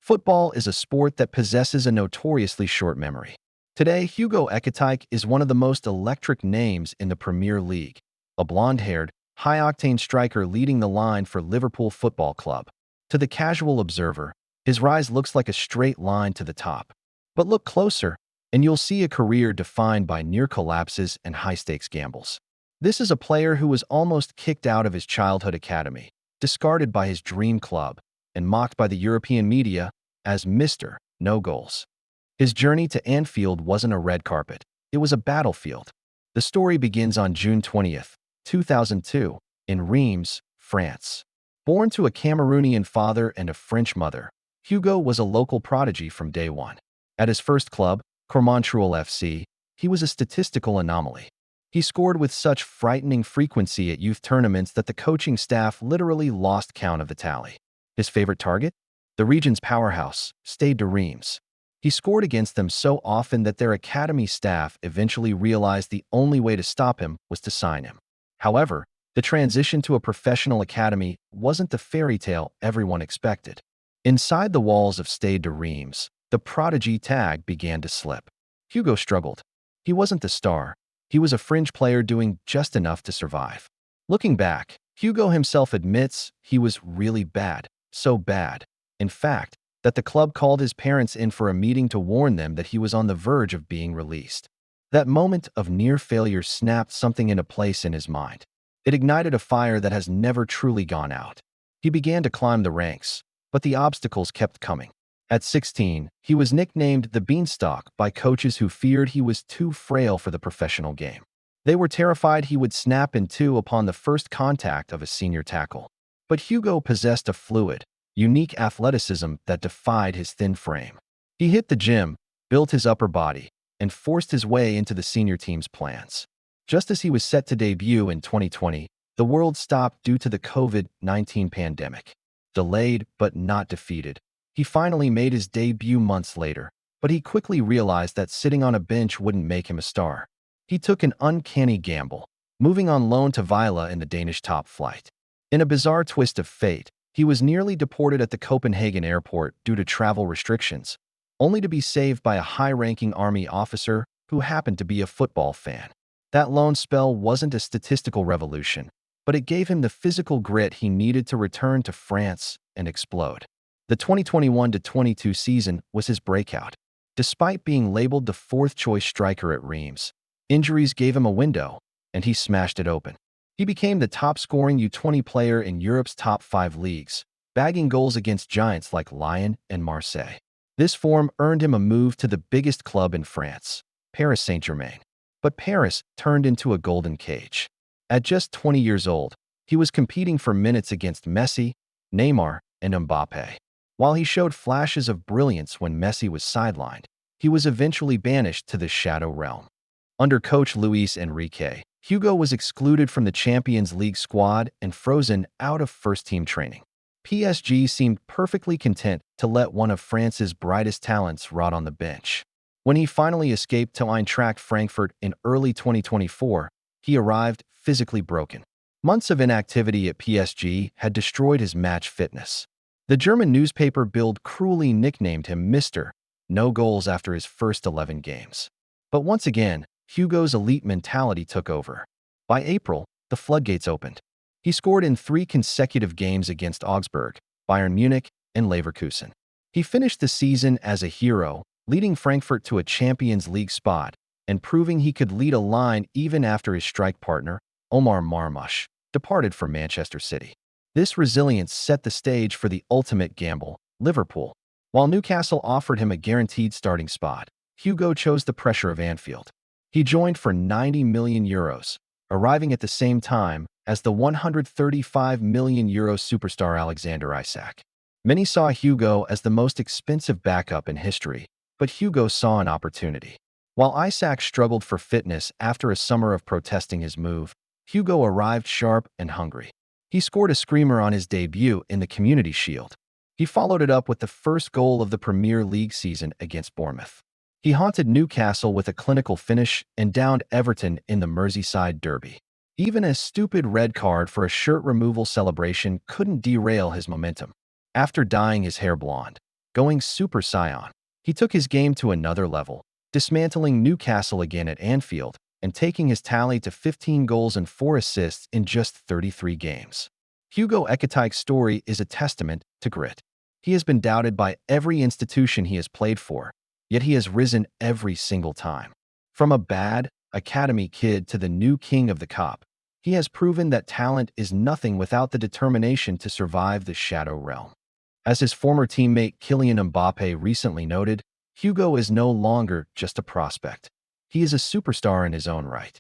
Football is a sport that possesses a notoriously short memory. Today, Hugo Ekitike is one of the most electric names in the Premier League, a blonde-haired, high-octane striker leading the line for Liverpool Football Club. To the casual observer, his rise looks like a straight line to the top. But look closer, and you'll see a career defined by near collapses and high-stakes gambles. This is a player who was almost kicked out of his childhood academy, discarded by his dream club, and mocked by the European media as Mr. No Goals. His journey to Anfield wasn't a red carpet, it was a battlefield. The story begins on June 20th, 2002, in Reims, France. Born to a Cameroonian father and a French mother, Hugo was a local prodigy from day one. At his first club, Cormontreuil FC, he was a statistical anomaly. He scored with such frightening frequency at youth tournaments that the coaching staff literally lost count of the tally. His favorite target? The region's powerhouse, Stade de Reims. He scored against them so often that their academy staff eventually realized the only way to stop him was to sign him. However, the transition to a professional academy wasn't the fairy tale everyone expected. Inside the walls of Stade de Reims, the prodigy tag began to slip. Hugo struggled. He wasn't the star. He was a fringe player doing just enough to survive. Looking back, Hugo himself admits he was really bad. So bad, in fact, that the club called his parents in for a meeting to warn them that he was on the verge of being released. That moment of near failure snapped something into place in his mind. It ignited a fire that has never truly gone out. He began to climb the ranks, but the obstacles kept coming. At 16, he was nicknamed the Beanstalk by coaches who feared he was too frail for the professional game. They were terrified he would snap in two upon the first contact of a senior tackle. But Hugo possessed a fluid, unique athleticism that defied his thin frame. He hit the gym, built his upper body, and forced his way into the senior team's plans. Just as he was set to debut in 2020, the world stopped due to the COVID-19 pandemic. Delayed but not defeated, he finally made his debut months later, but he quickly realized that sitting on a bench wouldn't make him a star. He took an uncanny gamble, moving on loan to Villa in the Danish top flight. In a bizarre twist of fate, he was nearly deported at the Copenhagen airport due to travel restrictions, only to be saved by a high-ranking army officer who happened to be a football fan. That loan spell wasn't a statistical revolution, but it gave him the physical grit he needed to return to France and explode. The 2021-22 season was his breakout. Despite being labeled the fourth-choice striker at Reims, injuries gave him a window, and he smashed it open. He became the top-scoring U20 player in Europe's top 5 leagues, bagging goals against giants like Lyon and Marseille. This form earned him a move to the biggest club in France, Paris Saint-Germain. But Paris turned into a golden cage. At just 20 years old, he was competing for minutes against Messi, Neymar, and Mbappe. While he showed flashes of brilliance when Messi was sidelined, he was eventually banished to the shadow realm. Under coach Luis Enrique, Hugo was excluded from the Champions League squad and frozen out of first-team training. PSG seemed perfectly content to let one of France's brightest talents rot on the bench. When he finally escaped to Eintracht Frankfurt in early 2024, he arrived physically broken. Months of inactivity at PSG had destroyed his match fitness. The German newspaper Bild cruelly nicknamed him Mr. No Goals after his first 11 games. But once again, Hugo's elite mentality took over. By April, the floodgates opened. He scored in 3 consecutive games against Augsburg, Bayern Munich, and Leverkusen. He finished the season as a hero, leading Frankfurt to a Champions League spot and proving he could lead a line even after his strike partner, Omar Marmoush, departed for Manchester City. This resilience set the stage for the ultimate gamble, Liverpool. While Newcastle offered him a guaranteed starting spot, Hugo chose the pressure of Anfield. He joined for €90 million, arriving at the same time as the €135 million superstar Alexander Isak. Many saw Hugo as the most expensive backup in history, but Hugo saw an opportunity. While Isak struggled for fitness after a summer of protesting his move, Hugo arrived sharp and hungry. He scored a screamer on his debut in the Community Shield. He followed it up with the first goal of the Premier League season against Bournemouth. He haunted Newcastle with a clinical finish and downed Everton in the Merseyside derby. Even a stupid red card for a shirt removal celebration couldn't derail his momentum. After dyeing his hair blonde, going Super Saiyan. He took his game to another level, dismantling Newcastle again at Anfield and taking his tally to 15 goals and 4 assists in just 33 games. Hugo Ekitike's story is a testament to grit. He has been doubted by every institution he has played for, yet he has risen every single time. From a bad academy kid to the new king of the cop, he has proven that talent is nothing without the determination to survive the shadow realm. As his former teammate Kylian Mbappe recently noted, Hugo is no longer just a prospect. He is a superstar in his own right.